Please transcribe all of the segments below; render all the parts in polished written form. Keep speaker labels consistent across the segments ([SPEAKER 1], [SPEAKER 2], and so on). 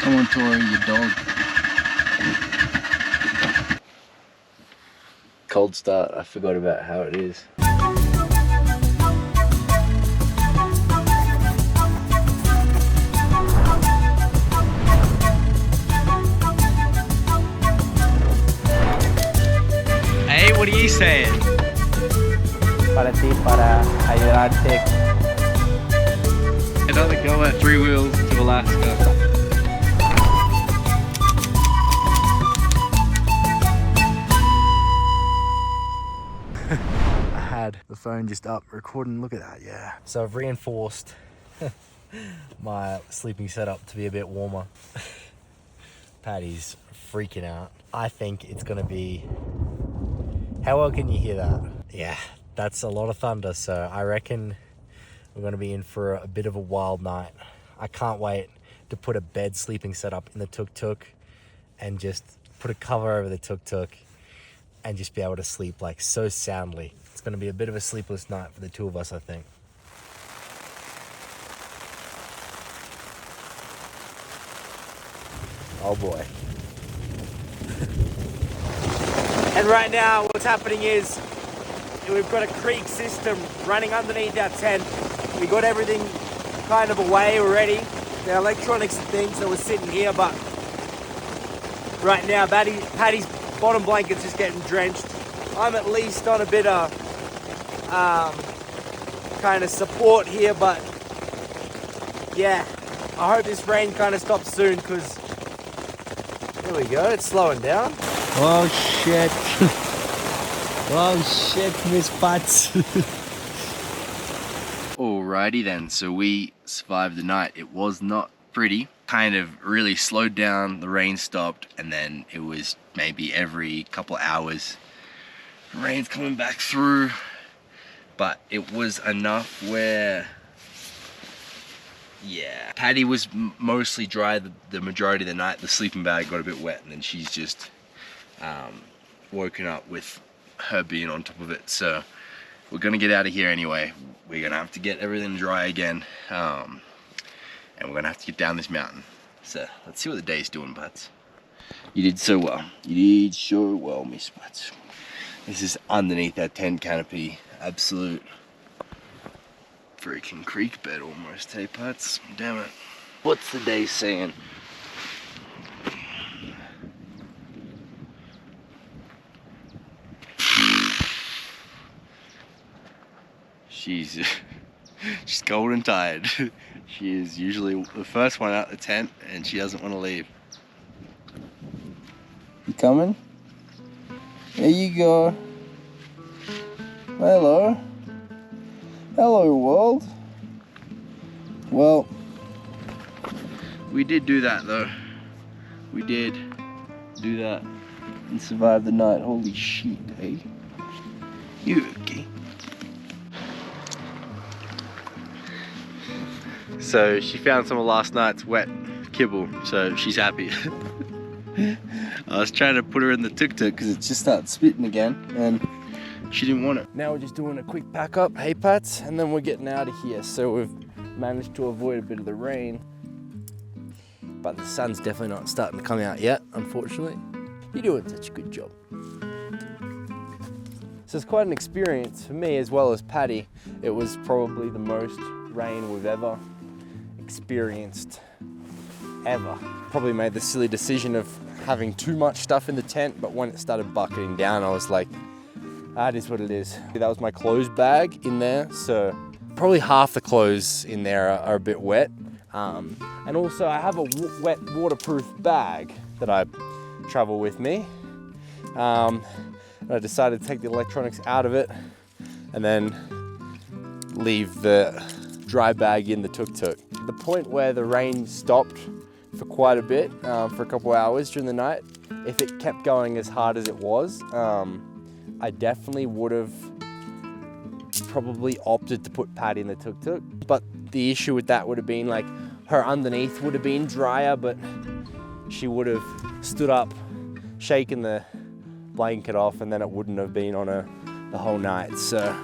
[SPEAKER 1] Come on, Tori, your dog. Cold start, I forgot about how it is.
[SPEAKER 2] Hey, what are you saying?
[SPEAKER 3] Para ti, para ayudarte.
[SPEAKER 2] Another go at 3 wheels to Alaska.
[SPEAKER 1] I had the phone just up recording, look at that, yeah. So I've reinforced my sleeping setup to be a bit warmer. Patty's freaking out. I think it's gonna be, how well can you hear that? Yeah, that's a lot of thunder, so I reckon we're gonna be in for a bit of a wild night. I can't wait to put a bed sleeping setup in the Tuk Tuk and just put a cover over the Tuk Tuk and just be able to sleep like so soundly. It's gonna be a bit of a sleepless night for the two of us, I think. Oh boy.
[SPEAKER 3] And right now, what's happening is we've got a creek system running underneath our tent. We got everything kind of away already. The electronics and things that were sitting here, but right now, Patty's bottom blanket's just getting drenched. I'm at least on a bit of kind of support here, but yeah, I hope this rain kind of stops soon, because there we go, it's slowing down.
[SPEAKER 1] Oh shit. Oh shit, Miss Butts. Alrighty then, so we survived the night. It was not pretty. Kind of really slowed down, the rain stopped, and then it was maybe every couple hours rain's coming back through, but it was enough where, yeah, Patty was mostly dry the majority of the night. The sleeping bag got a bit wet, and then she's just woken up with her being on top of it. So we're gonna get out of here anyway. We're gonna have to get everything dry again, and we're gonna have to get down this mountain. So let's see what the day's doing, Butts. You did so well. You did so well, Miss Butts. This is underneath our tent canopy. Absolute freaking creek bed almost, hey Butts? Damn it. What's the day saying? She's cold and tired. She is usually the first one out the tent, and she doesn't want to leave. You coming? There you go. Hello. Hello, world. Well, we did do that though. We did do that and survive the night. Holy shit, eh? You okay? So she found some of last night's wet kibble, so she's happy. I was trying to put her in the Tuk Tuk because it just started spitting again, and she didn't want it. Now we're just doing a quick pack up, hey Pats, and then we're getting out of here. So we've managed to avoid a bit of the rain, but the sun's definitely not starting to come out yet, unfortunately. You're doing such a good job. So it's quite an experience for me as well as Patty. It was probably the most rain we've ever experienced, ever. Probably made the silly decision of having too much stuff in the tent, but when it started bucketing down, I was like, that is what it is. That was my clothes bag in there, so probably half the clothes in there are a bit wet. And also I have a wet waterproof bag that I travel with me. And I decided to take the electronics out of it and then leave the dry bag in the Tuk Tuk. The point where the rain stopped for quite a bit, for a couple hours during the night, if it kept going as hard as it was, I definitely would have probably opted to put Patty in the Tuk Tuk. But the issue with that would have been like her underneath would have been drier, but she would have stood up, shaken the blanket off, and then it wouldn't have been on her the whole night. So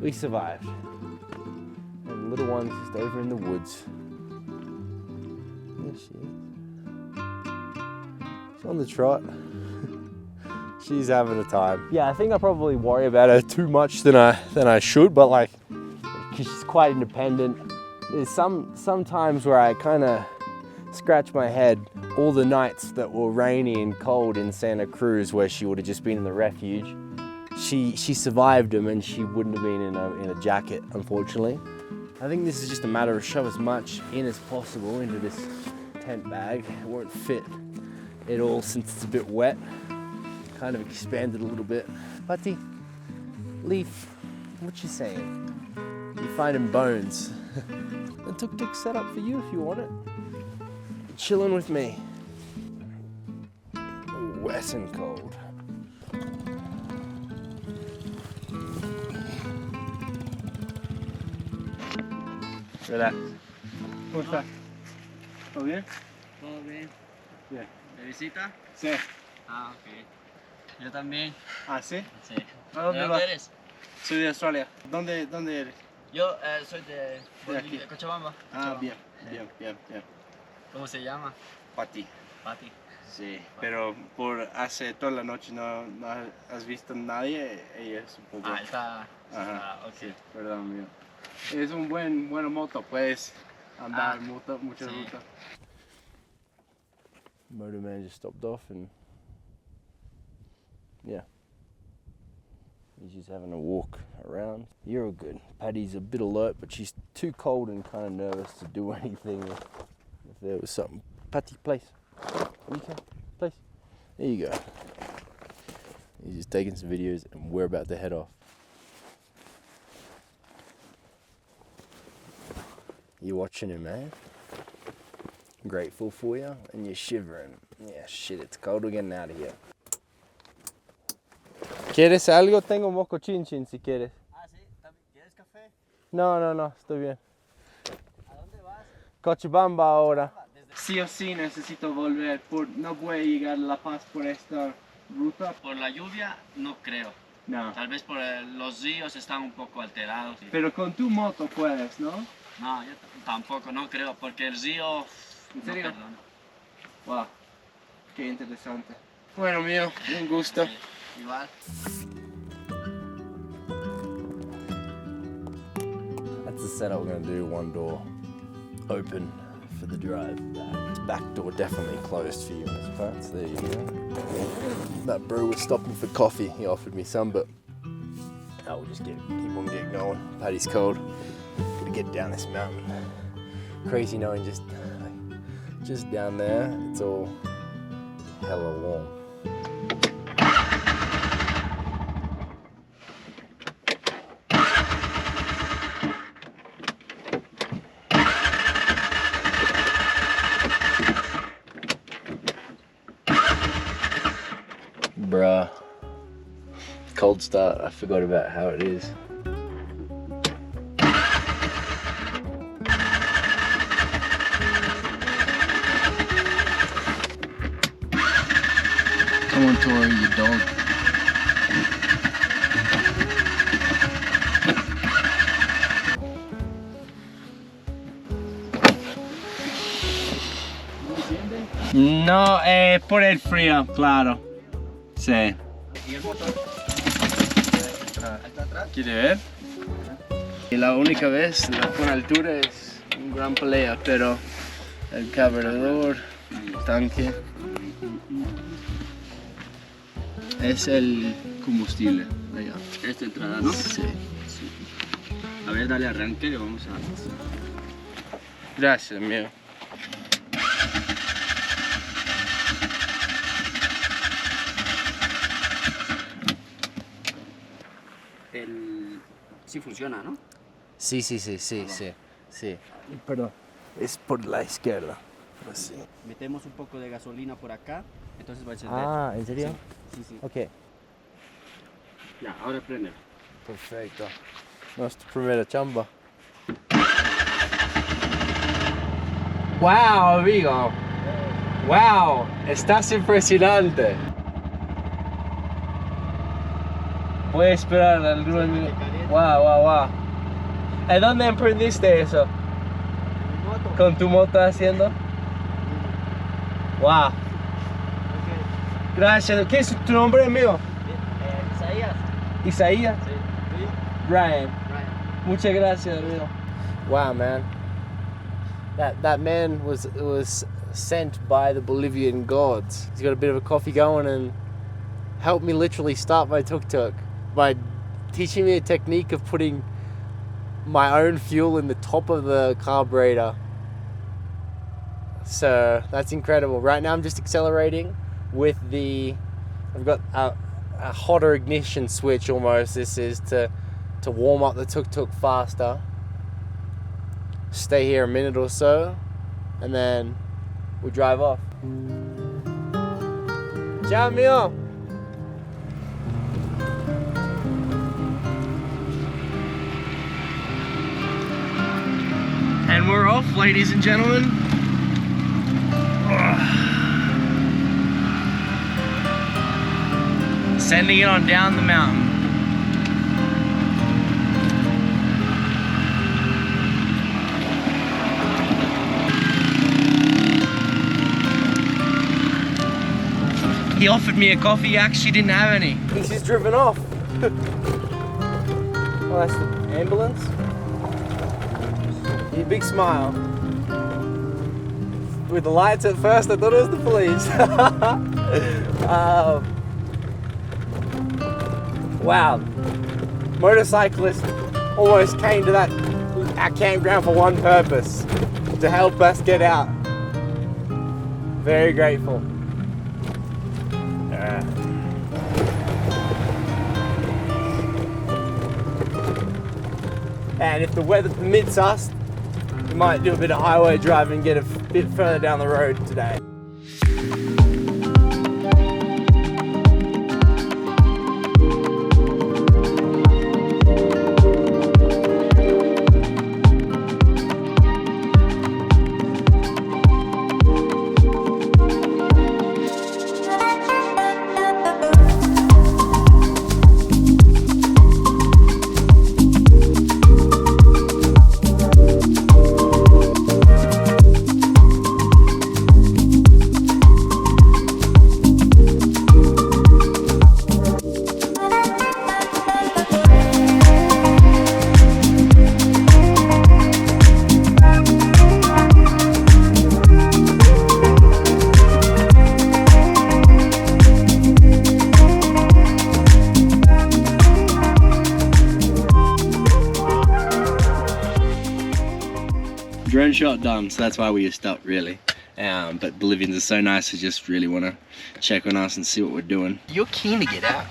[SPEAKER 1] we survived. And the little one's just over in the woods. There she is. She's on the trot. She's having a time. Yeah, I think I probably worry about her too much than I should, but like, because she's quite independent. There's some times where I kind of scratch my head. All the nights that were rainy and cold in Santa Cruz, where she would have just been in the refuge, she survived them, and she wouldn't have been in a jacket, unfortunately. I think this is just a matter of shove as much in as possible into this tent bag. It won't fit it all since it's a bit wet. Kind of expanded a little bit. Pati, Leaf, what you saying? You finding bones? The Tuk Tuk set up for you if you want it. Chilling with me. Wet and cold.
[SPEAKER 2] Relax.
[SPEAKER 4] ¿Cómo estás? ¿Todo bien?
[SPEAKER 5] ¿Todo bien?
[SPEAKER 4] Bien.
[SPEAKER 5] ¿De visita?
[SPEAKER 4] Sí.
[SPEAKER 5] Ah, ok. Yo también.
[SPEAKER 4] ¿Ah, sí?
[SPEAKER 5] Sí.
[SPEAKER 4] ¿A dónde
[SPEAKER 5] ¿De
[SPEAKER 4] vas?
[SPEAKER 5] dónde eres?
[SPEAKER 4] Soy de Australia. ¿Dónde eres?
[SPEAKER 5] Yo soy de
[SPEAKER 4] aquí.
[SPEAKER 5] de Cochabamba.
[SPEAKER 4] Ah,
[SPEAKER 5] Cochabamba.
[SPEAKER 4] bien, bien, bien, bien.
[SPEAKER 5] ¿Cómo se llama?
[SPEAKER 4] Pati.
[SPEAKER 5] Pati.
[SPEAKER 4] Sí, pero por hace toda la noche no has visto a nadie, ella es un poco...
[SPEAKER 5] Ah, está.
[SPEAKER 4] Ajá,
[SPEAKER 5] Ok.
[SPEAKER 4] sí, perdón mío. Es un buena moto, puedes andar muchas
[SPEAKER 5] sí.
[SPEAKER 4] rutas.
[SPEAKER 1] Motorman just stopped off, and yeah, he's just having a walk around. You're all good. Paddy's a bit alert, but she's too cold and kind of nervous to do anything if there was something. Patty, place. You can, place. There you go. He's just taking some videos, and we're about to head off. You're watching him, man. Grateful for you, and you're shivering. Yeah, shit, it's cold. We're getting out of here. ¿Quieres algo? Tengo moco chin chin si quieres.
[SPEAKER 5] Ah, sí. ¿Quieres café?
[SPEAKER 1] No, estoy bien.
[SPEAKER 5] ¿A dónde vas?
[SPEAKER 1] Cochabamba ahora.
[SPEAKER 4] Sí o sí necesito volver, no puedo llegar a La Paz por esta ruta.
[SPEAKER 5] Por la lluvia, no creo.
[SPEAKER 4] No,
[SPEAKER 5] Tal vez por los ríos están un poco alterados.
[SPEAKER 4] pero con tu moto puedes, ¿no?
[SPEAKER 5] No, yo tampoco, no creo, porque el río...
[SPEAKER 4] ¿En serio?
[SPEAKER 5] No, perdona.
[SPEAKER 4] Wow, qué interesante. Bueno, mío, un gusto.
[SPEAKER 5] Igual.
[SPEAKER 1] That's the setup we're gonna do. One door open for the drive back. Back door definitely closed for you, Miss Parts. There you go. That bro was stopping for coffee. He offered me some, but we'll just keep on getting going. Paddy's cold. Gotta get down this mountain. Crazy knowing just down there, it's all hella warm. Bruh. Cold start, I forgot about how it is.
[SPEAKER 5] Come on, Tori, your dog.
[SPEAKER 4] No, por el frío, claro. Sí.
[SPEAKER 5] ¿Y el motor? ¿Está atrás?
[SPEAKER 4] ¿Quiere ver? Y la única vez con altura es un gran pelea, pero el carburador, el tanque, es el combustible. Allá.
[SPEAKER 5] Esta entrada, ¿no?
[SPEAKER 4] Sí.
[SPEAKER 5] A ver, dale arranque y vamos a...
[SPEAKER 4] Gracias, mío.
[SPEAKER 5] Sí funciona, ¿no?
[SPEAKER 1] Sí. Perdón. Es por la izquierda. Así.
[SPEAKER 5] Metemos un poco de gasolina por acá, entonces va a encender.
[SPEAKER 1] Ah, ¿en serio?
[SPEAKER 5] Sí.
[SPEAKER 1] Ok.
[SPEAKER 5] Ya, ahora prende.
[SPEAKER 1] Perfecto. Nuestra primera chamba. ¡Wow, amigo! ¡Wow! Estás impresionante. Puedes esperar algunos minutos. ¡Wow! ¿En dónde aprendiste eso? ¿Con tu moto haciendo? Wow. Gracias. ¿Qué es tu nombre, amigo?
[SPEAKER 5] Isaías.
[SPEAKER 1] Isaías.
[SPEAKER 5] Sí. ¿Tuyo?
[SPEAKER 1] Brian.
[SPEAKER 5] Brian.
[SPEAKER 1] Muchas gracias, amigo. Wow, man. That man was sent by the Bolivian gods. He's got a bit of a coffee going and helped me literally start my tuk-tuk by teaching me a technique of putting my own fuel in the top of the carburetor. So that's incredible. Right now I'm just accelerating with I've got a hotter ignition switch almost. This is to warm up the tuk-tuk faster. Stay here a minute or so and then we drive off. Ciao, amigo. And we're off, ladies and gentlemen. Sending it on down the mountain. He offered me a coffee, he actually didn't have any. He's just driven off. Oh, that's the ambulance. A big smile. With the lights at first, I thought it was the police. Wow. Motorcyclist almost came to our campground for one purpose, to help us get out. Very grateful. And if the weather permits us, we might do a bit of highway driving and get a bit further down the road today.
[SPEAKER 2] Drone shot done, so that's why we stopped really. But Bolivians are so nice, they just really want to check on us and see what we're doing. You're keen to get out.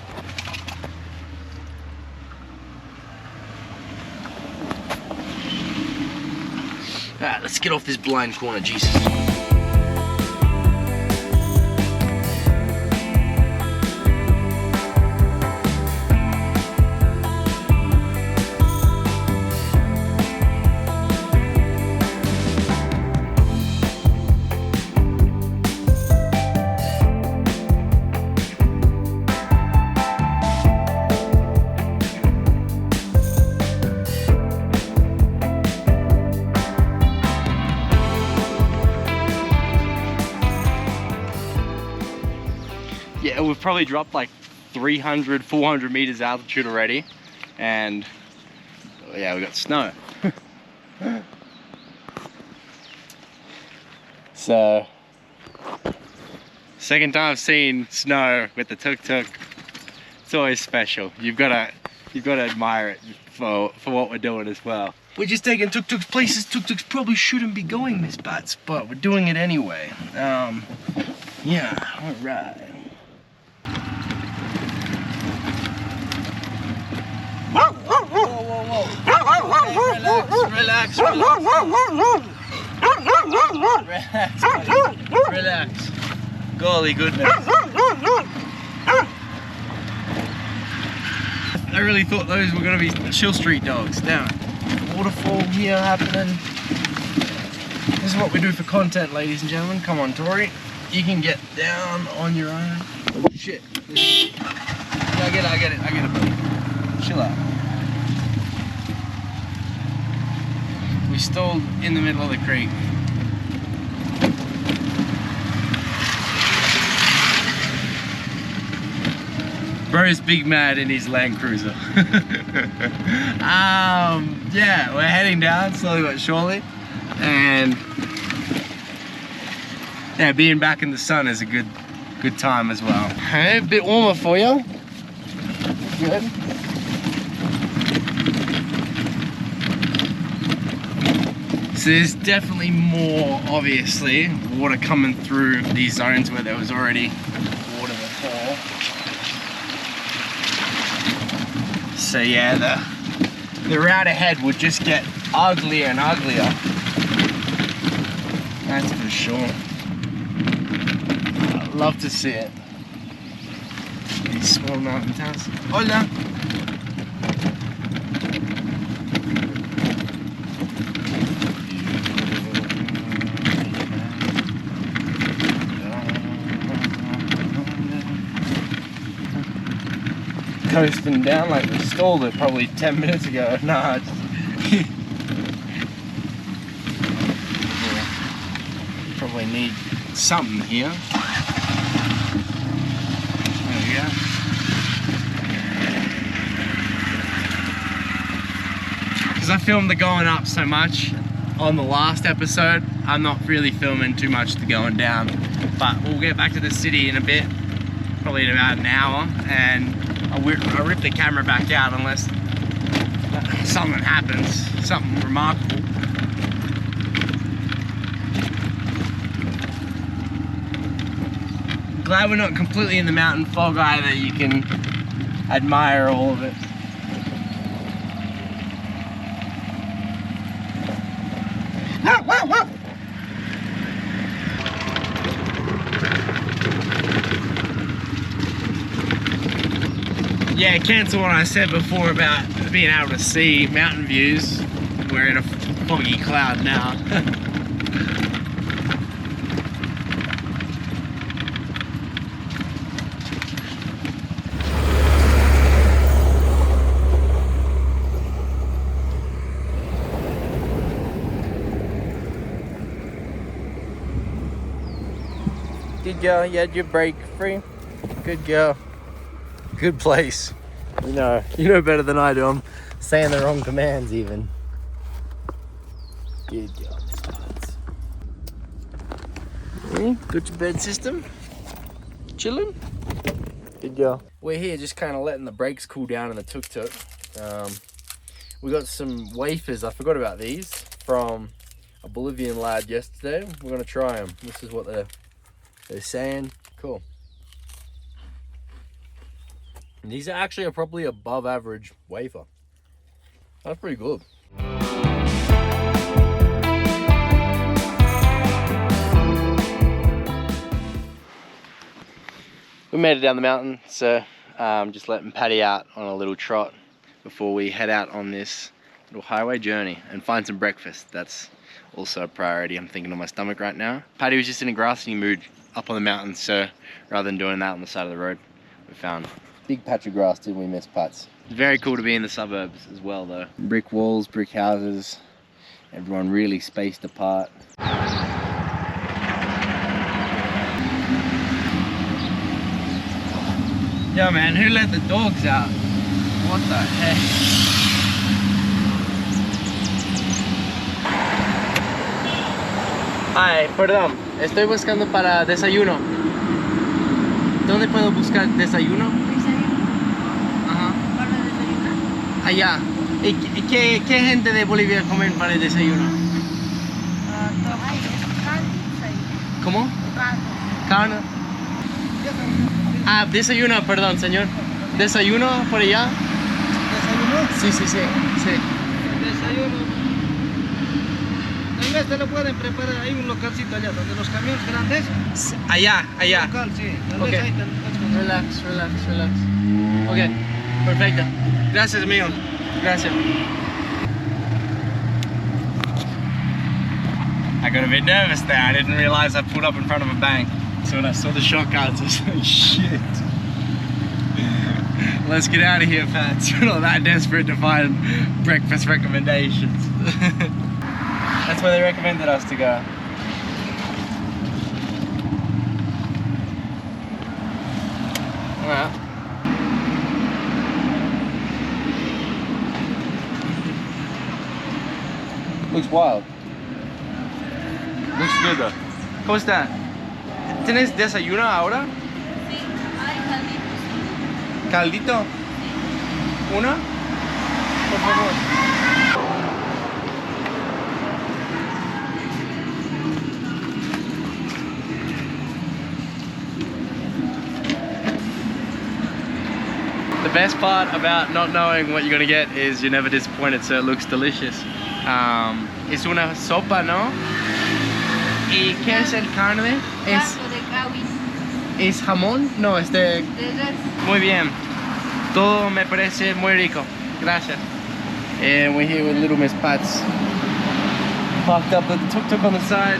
[SPEAKER 2] Alright, let's get off this blind corner, Jesus. Yeah, we've probably dropped like 300, 400 meters altitude already, and yeah, we got snow. So, second time I've seen snow with the tuk-tuk. It's always special. You've got to admire it for what we're doing as well. We're just taking tuk-tuks places tuk-tuks probably shouldn't be going, Miss Bats, but we're doing it anyway. Yeah, all right. Whoa, whoa, whoa. Okay, relax. Relax. Golly goodness. I really thought those were going to be chill street dogs. Now, waterfall here happening. This is what we do for content, ladies and gentlemen. Come on, Tori. You can get down on your own. Oh shit. I get it, buddy. Chill out. We stalled in the middle of the creek. Bro's big mad in his Land Cruiser. Yeah, we're heading down slowly but surely, and yeah, being back in the sun is a good time as well. Hey, a bit warmer for you. Good. So there's definitely more, obviously, water coming through these zones where there was already water before. So yeah, the route ahead would just get uglier and uglier. That's for sure. I'd love to see it. These small mountain towns. Hola! Coasting down like we stalled it probably 10 minutes ago. Nah, probably need something here. There we go. Because I filmed the going up so much on the last episode, I'm not really filming too much the going down. But we'll get back to the city in a bit, probably in about an hour, and I'll rip the camera back out unless something happens, something remarkable. Glad we're not completely in the mountain fog either. You can admire all of it. Yeah, cancel what I said before about being able to see mountain views. We're in a foggy cloud now. Good girl, you had your break free. Good girl. Good place. You know better than I do. I'm saying the wrong commands even. Good girl, Got your bed system? Chilling? Good girl. We're here just kind of letting the brakes cool down in the Tuk Tuk. We got some wafers, I forgot about these, from a Bolivian lad yesterday. We're gonna try them. This is what they're saying. Cool. And these are actually probably above average wafer. That's pretty good. We made it down the mountain, so just letting Paddy out on a little trot before we head out on this little highway journey and find some breakfast. That's also a priority. I'm thinking of my stomach right now. Paddy was just in a grassy mood up on the mountain, so rather than doing that on the side of the road, we found big patch of grass, didn't we, Miss Putz? Very cool to be in the suburbs as well, though. Brick walls, brick houses, everyone really spaced apart. Yo, man, who let the dogs out? What the heck? Ay, perdón, estoy buscando para desayuno. ¿Dónde puedo buscar desayuno? Allá. ¿Y qué gente de Bolivia comen para el desayuno? ¿Cómo? Carne. Ah, desayuno, perdón, señor. ¿Desayuno por allá? ¿Desayuno? Sí.
[SPEAKER 6] Desayuno. En este lo pueden preparar, hay un localcito allá donde los camiones grandes.
[SPEAKER 2] Allá.
[SPEAKER 6] Local, sí.
[SPEAKER 2] Okay. Relax. Ok, perfecto. Gracias, amigo. Gracias. I got a bit nervous there. I didn't realize I pulled up in front of a bank. So when I saw the shotguns, I was like, shit. Let's get out of here, Pats. We're not that desperate to find breakfast recommendations. That's where they recommended us to go. Well, Looks wild. Looks good though. ¿Cómo está? ¿Tienes desayuno ahora?
[SPEAKER 7] Sí, hay calditos.
[SPEAKER 2] ¿Caldito? ¿Una? Por favor. The best part about not knowing what you're gonna get is you're never disappointed, so it looks delicious. Es una sopa, ¿no? ¿Y qué es el carne?
[SPEAKER 7] Caldo de cabis.
[SPEAKER 2] ¿Es jamón? No, es de...
[SPEAKER 7] De res.
[SPEAKER 2] Muy bien. Todo me parece muy rico. Gracias. And we're here with Little Miss Pats. Parked up with the Tuk Tuk on the side.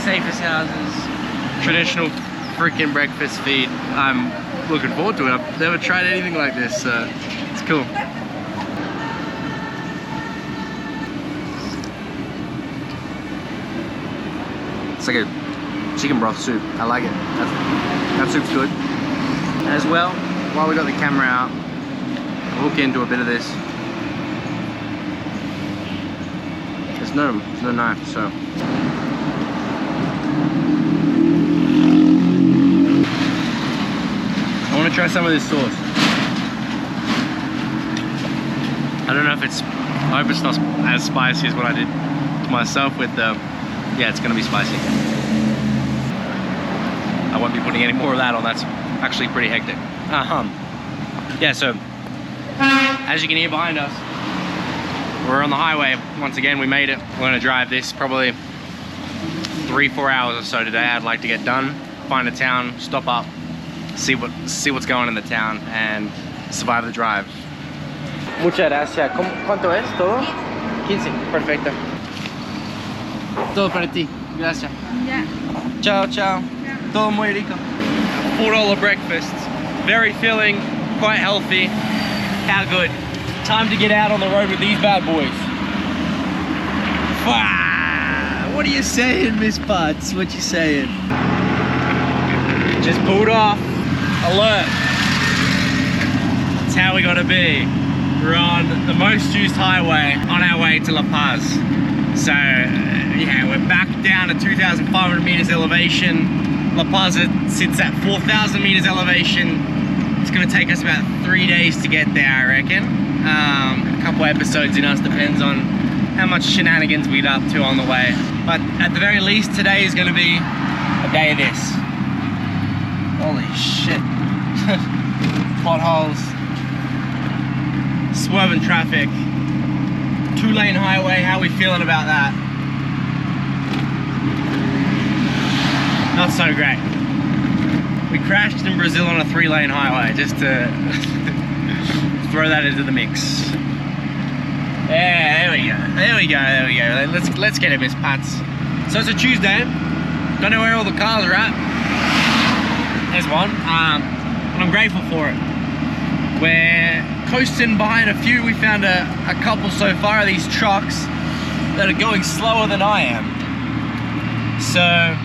[SPEAKER 2] Safest houses. Traditional freaking breakfast feed. I'm looking forward to it. I've never tried anything like this, so it's cool. It's like a chicken broth soup. I like it. That soup's good. As well, while we got the camera out, we'll hook into a bit of this. There's no knife, so. I want to try some of this sauce. I don't know if it's, I hope it's not as spicy as what I did to myself with the, yeah, it's gonna be spicy. I won't be putting any more of that on, that's actually pretty hectic. Yeah, so, as you can hear behind us, we're on the highway. Once again, we made it. We're gonna drive this probably 3-4 hours or so today. I'd like to get done, find a town, stop up, see what's going on in the town, and survive the drive. Muchas gracias. ¿Cuánto es todo? 15. Perfecto. Todo para ti. Gracias.
[SPEAKER 7] Ya.
[SPEAKER 2] Ciao, ciao. Todo muy rico. $4 breakfast. Very filling, quite healthy. How good. Time to get out on the road with these bad boys. What are you saying, Miss Butts? What you saying? Just pulled off. Alert. That's how we gotta be. We're on the most used highway on our way to La Paz. So, yeah, we're back down to 2,500 meters elevation. La Paz sits at 4,000 meters elevation. It's gonna take us about 3 days to get there, I reckon. A couple episodes in us, depends on how much shenanigans we get up to on the way. But at the very least, today is gonna be a day of this. Holy shit. Potholes. Swerving traffic. 2-lane highway, how are we feeling about that? Not so great. We crashed in Brazil on a 3-lane highway, just to throw that into the mix. Yeah, there we go. Let's get it, Miss Pats. So it's a Tuesday. Don't know where all the cars are at. There's one, and I'm grateful for it. We're coasting behind a few. We found a couple so far of these trucks that are going slower than I am. So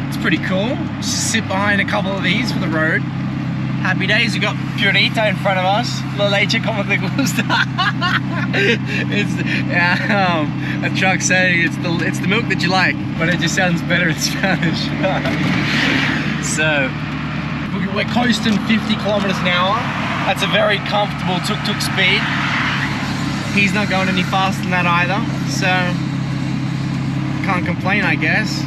[SPEAKER 2] it's pretty cool. Just sit behind a couple of these for the road. Happy days. We got Purita in front of us. La leche como te gusta. It's a truck saying it's the milk that you like, but it just sounds better in Spanish. So we're coasting 50 kilometers an hour. That's a very comfortable tuk-tuk speed. He's not going any faster than that either, so can't complain, I guess.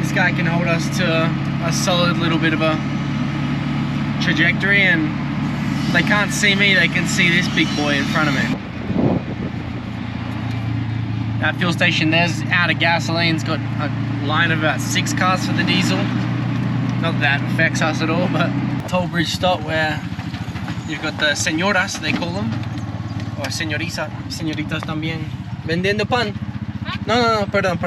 [SPEAKER 2] This guy can hold us to a solid little bit of a trajectory, and they can't see me, they can see this big boy in front of me. That fuel station there's out of gasoline. It's got a line of about 6 cars for the diesel. Not that affects us at all, but toll bridge stop where you've got the señoras, they call them, or señoritas también, vendiendo pan. No, perdón.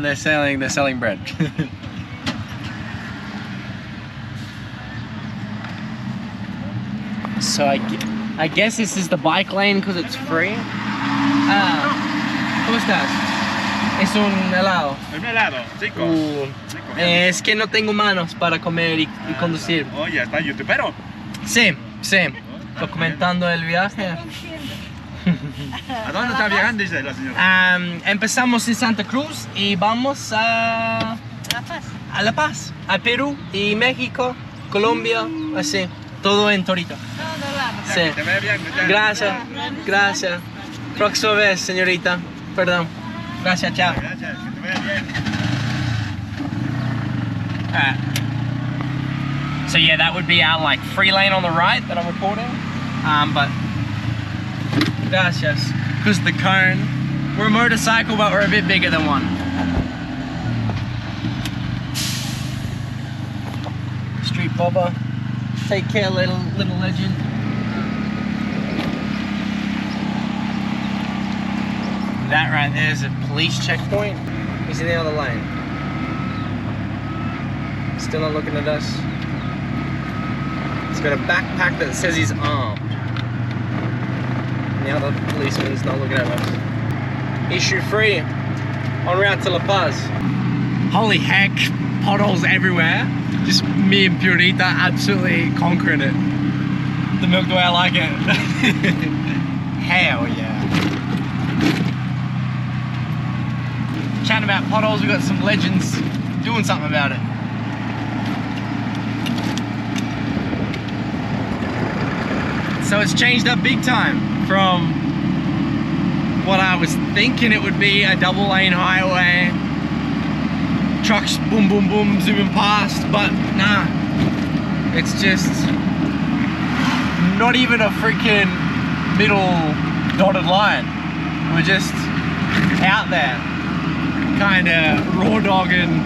[SPEAKER 2] They're selling bread. So I guess this is the bike lane because it's free. ¿Cómo estás? Es un helado.
[SPEAKER 8] Un helado, rico.
[SPEAKER 2] Es que no tengo manos para comer y conducir.
[SPEAKER 8] Oye, ¿estás youtubero?
[SPEAKER 2] Sí. documentando el viaje.
[SPEAKER 6] ¿A dónde está viajando, dice la señora?
[SPEAKER 2] Empezamos en Santa Cruz y vamos a La Paz, a Perú y México, Colombia, así, todo en Torito. Sí.
[SPEAKER 6] Que te vaya bien, muchachos.
[SPEAKER 2] Gracias, gracias. Próxima vez, señorita. Perdón. Gracias, chao.
[SPEAKER 6] Gracias, que te vaya bien.
[SPEAKER 2] So yeah, that would be our like free lane on the right that I'm recording. But gracias. Because the cone, we're a motorcycle, but we're a bit bigger than one. Street bobber. Take care, little legend. That right there is a police checkpoint. He's in the other lane. Still not looking at us. He's got a backpack that says he's armed. And the other policeman's not looking at us. Issue free. En route to La Paz. Holy heck, potholes everywhere. Just me and Purita absolutely conquering it. The milk the way I like it. Hell yeah. Chatting about potholes, we've got some legends doing something about it. So it's changed up big time from what I was thinking it would be, a double lane highway, trucks boom boom boom zooming past, but nah, it's just not even a freaking middle dotted line. We're just out there, kind of raw dogging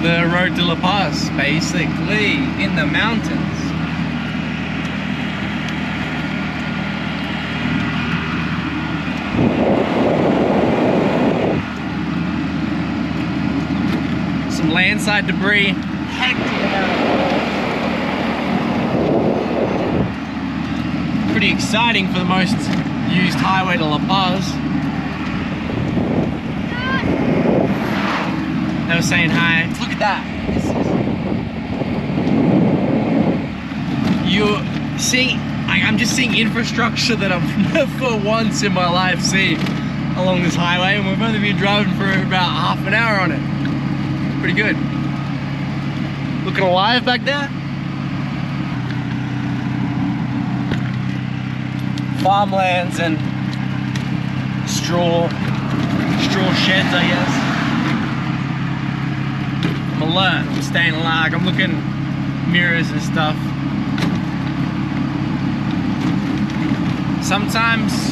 [SPEAKER 2] the road to La Paz, basically, in the mountains. Some landside debris. Heck yeah. Pretty exciting for the most used highway to La Paz. They were saying hi. Look at that. You're seeing, I'm just seeing infrastructure that I've never once in my life seen along this highway, and we've only been driving for about half an hour on it. Pretty good. Looking alive back there. Farmlands and straw sheds, I guess. I'm alert, I'm staying alert, I'm looking mirrors and stuff. Sometimes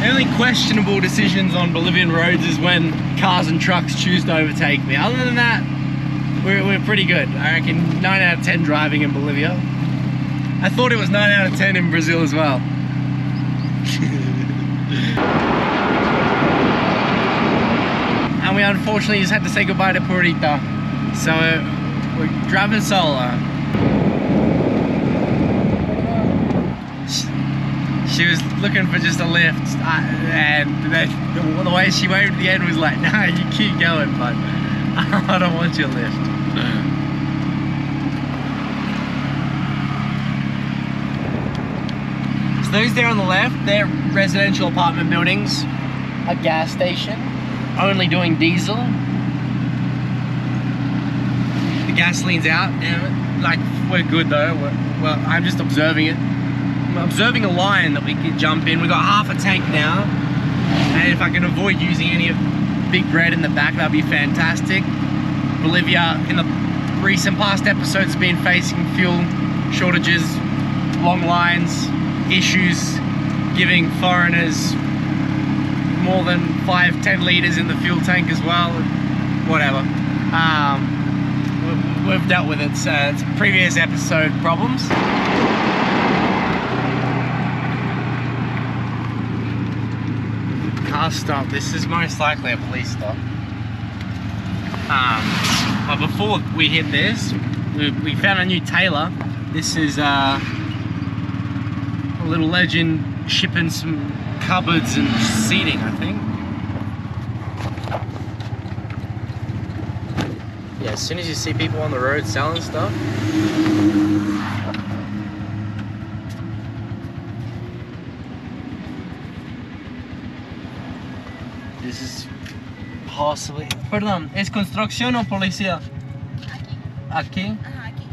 [SPEAKER 2] the only questionable decisions on Bolivian roads is when cars and trucks choose to overtake me. Other than that, we're pretty good. I reckon 9 out of 10 driving in Bolivia. I thought it was 9 out of 10 in Brazil as well. And we unfortunately just had to say goodbye to Purita. So we're driving solo. She was looking for just a lift, and the way she waved at the end was like, "No, you keep going, bud. I don't want your lift." So those there on the left, they're residential apartment buildings, a gas station, only doing diesel. The gasoline's out, and like we're good though. Well, I'm just observing it. I'm observing a line that we can jump in. We've got half a tank now, and if I can avoid using any of big red in the back, that'd be fantastic. Bolivia in the recent past episodes has been facing fuel shortages, long lines, issues giving foreigners more than 5-10 litres in the fuel tank as well. Whatever. We've dealt with it. It's previous episode problems. Car stop. This is most likely a police stop. But before we hit this, we found a new tailor. This is a little legend shipping some cupboards and seating, I think. Yeah, as soon as you see people on the road selling stuff, This is possibly... Perdón, ¿es construcción o policía? Aquí.
[SPEAKER 7] Ajá, aquí.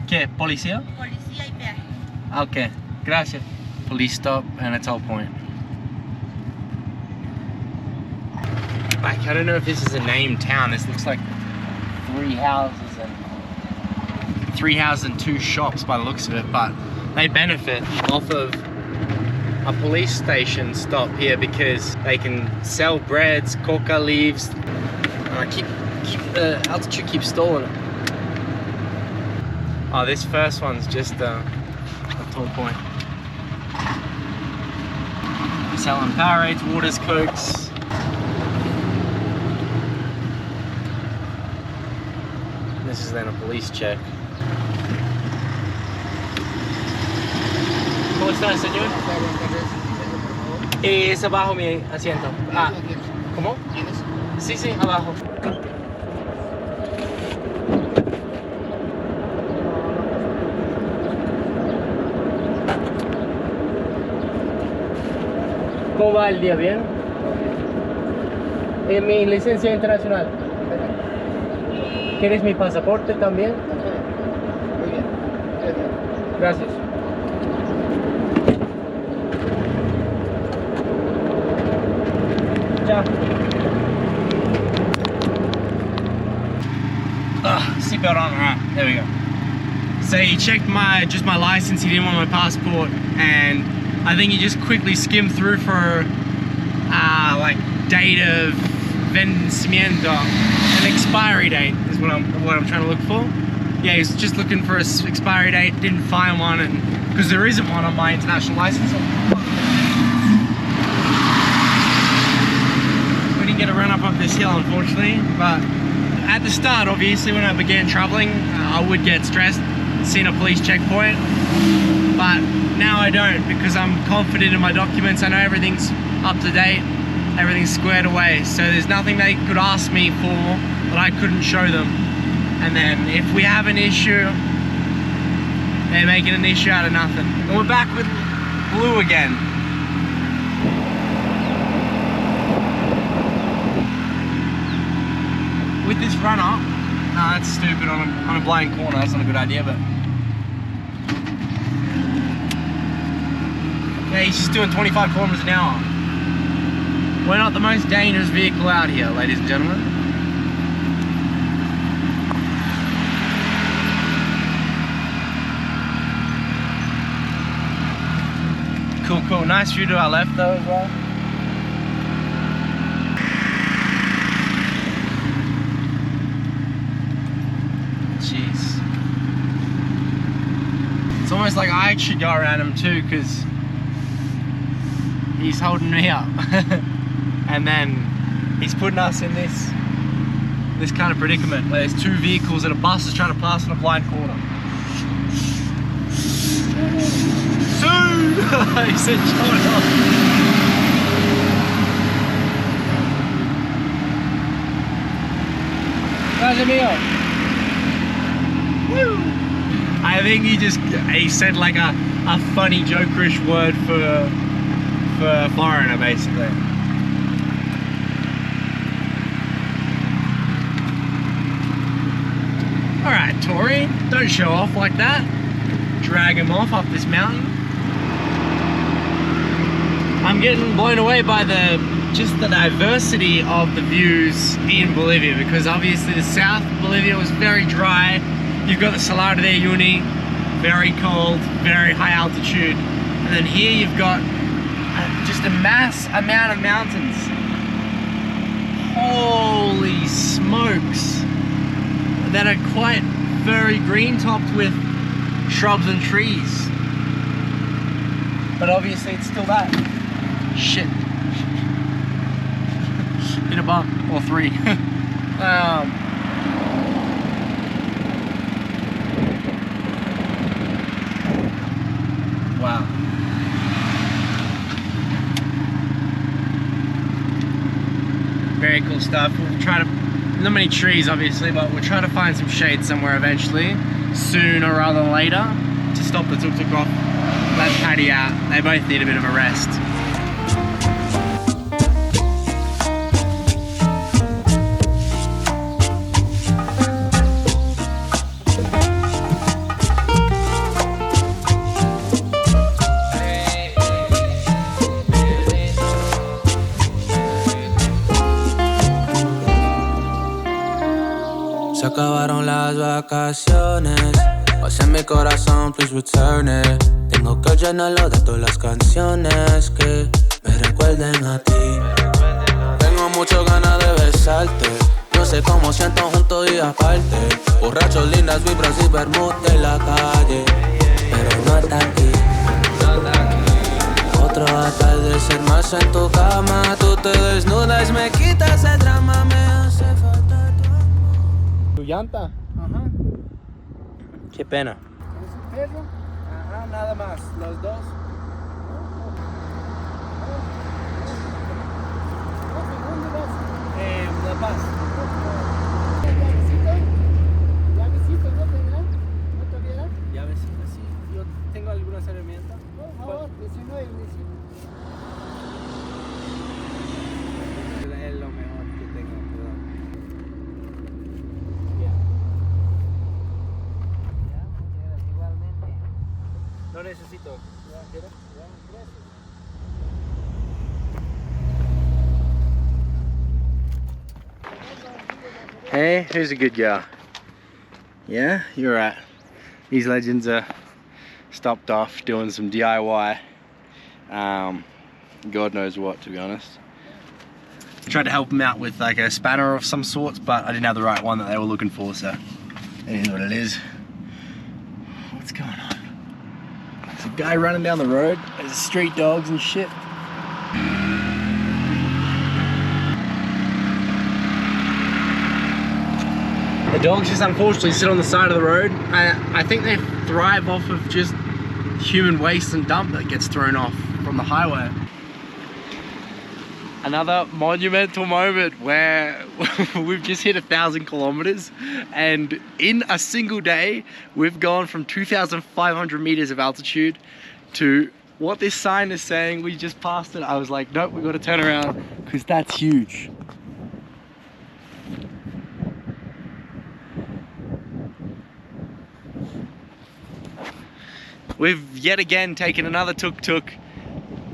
[SPEAKER 2] ¿Qué? ¿Policía?
[SPEAKER 7] Policía y peaje.
[SPEAKER 2] Okay, gracias. Police stop and a toll point. Like, I don't know if this is a named town. This looks like 3 houses and 2 shops by the looks of it, but they benefit off of a police station stop here because they can sell breads, coca leaves. The altitude keeps stalling it. Oh, this first one's just a toll point. Selling Powerades, waters, cokes. This is then a police check. ¿Cómo está, señor? Es abajo mi asiento. Ah, ¿cómo? Sí, sí, abajo. ¿Cómo va el día? ¿Bien? Mi licencia internacional. ¿Quieres mi pasaporte también?
[SPEAKER 6] Muy bien.
[SPEAKER 2] Gracias. Ya. Seatbelt on. Alright, there we go. So he checked my license. He didn't want my passport, and I think he just quickly skimmed through for like date of vencimiento, an expiry date is what I'm trying to look for. Yeah, he's just looking for an expiry date. Didn't find one, and because there isn't one on my international license. We didn't get a run up this hill, unfortunately. But at the start, obviously, when I began traveling, I would get stressed seeing a police checkpoint. But now I don't, because I'm confident in my documents. I know everything's up to date, everything's squared away. So there's nothing they could ask me for that I couldn't show them. And then if we have an issue, they're making an issue out of nothing. And we're back with blue again. With this runner, no, that's stupid on a blind corner. That's not a good idea, but. Yeah, he's just doing 25 kilometers an hour. We're not the most dangerous vehicle out here, ladies and gentlemen. Cool, cool. Nice view to our left though as well. Jeez. It's almost like I should go around him too, because he's holding me up. And then he's putting us in this kind of predicament where there's 2 vehicles and a bus is trying to pass in a blind corner. Soon! He said shut up. Gracias mío. Woo! I think he said like a funny jokerish word for foreigner, basically. Alright, Tori, don't show off like that. Drag him off up this mountain. I'm getting blown away by just the diversity of the views in Bolivia, because obviously the south of Bolivia was very dry. You've got the Salar de Uyuni, very cold, very high altitude. And then here you've got just a mass amount of mountains. Holy smokes. That are quite very green topped with shrubs and trees. But obviously it's still that. Shit. Hit a bump, or 3. Wow. Very cool stuff. We'll try to, not many trees obviously, but we'll try to find some shade somewhere eventually, sooner rather than later, to stop the tuk-tuk off, let Paddy out. They both need a bit of a rest.
[SPEAKER 8] acabaron las vacaciones. Paz en mi corazón, please return it. Tengo que llenarlo de todas las canciones que me recuerden a ti. Tengo mucho ganas de besarte. No sé cómo siento junto y aparte. Borrachos, lindas vibras y vermut de la calle. Pero no está aquí. Otro atardecer más en tu cama. Tú te desnudas, me quitas el drama. Me hace falta tu amor.
[SPEAKER 2] ¿Tu llanta?
[SPEAKER 6] Ajá.
[SPEAKER 2] Qué pena.
[SPEAKER 6] ¿Es un perro?
[SPEAKER 2] Ajá, nada más. Los dos.
[SPEAKER 6] ¿Dónde vas?
[SPEAKER 2] La Paz.
[SPEAKER 6] Llavecito, ¿no tendrán? ¿No tuvieran?
[SPEAKER 2] Ya ves, sí. Yo tengo algunas herramientas.
[SPEAKER 6] Por favor, 19 y 19.
[SPEAKER 2] Es lo mejor que tengo. No necesito. Hey, who's a good girl? Yeah, you're right. These legends are stopped off doing some DIY. God knows what, to be honest. Tried to help them out with like a spanner of some sorts, but I didn't have the right one that they were looking for, so it is what it is. What's going on? There's a guy running down the road. There's street dogs and shit. The dogs just unfortunately sit on the side of the road. I think they thrive off of just human waste and dump that gets thrown off from the highway. Another monumental moment where we've just hit 1,000 kilometers, and in a single day we've gone from 2,500 meters of altitude to what this sign is saying. We just passed it. I was like, nope, we've got to turn around because that's huge. We've yet again taken another tuk-tuk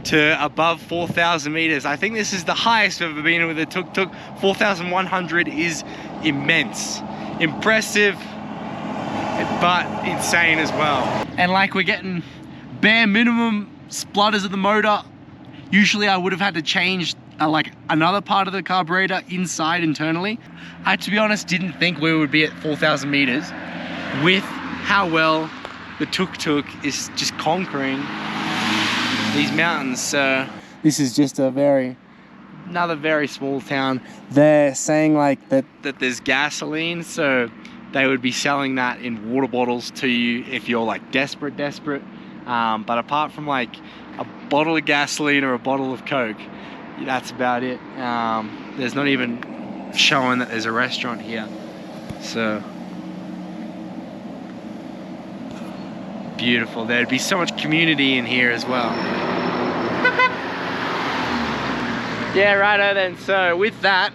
[SPEAKER 2] to above 4,000 meters. I think this is the highest we've ever been with a tuk-tuk. 4,100 is immense. Impressive, but insane as well. And like, we're getting bare minimum splutters of the motor. Usually I would have had to change like another part of the carburetor inside internally. I, to be honest, didn't think we would be at 4,000 meters with how well the tuk-tuk is just conquering these mountains. This is just another very small town. They're saying like that there's gasoline, so they would be selling that in water bottles to you if you're like desperate. But apart from like a bottle of gasoline or a bottle of Coke, that's about it. There's not even showing that there's a restaurant here. So beautiful. There'd be so much community in here as well. Yeah, righto then. So with that,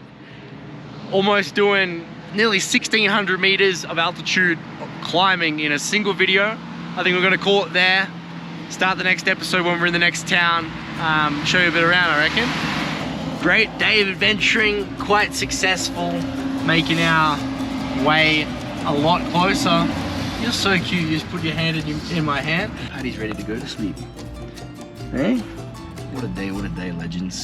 [SPEAKER 2] almost doing nearly 1,600 meters of altitude climbing in a single video. I think we're gonna call it there. Start the next episode when we're in the next town. Show you a bit around, I reckon. Great day of adventuring, quite successful, making our way a lot closer. You're so cute, you just put your hand in my hand. Paddy's ready to go to sleep. Hey? What a day, legends.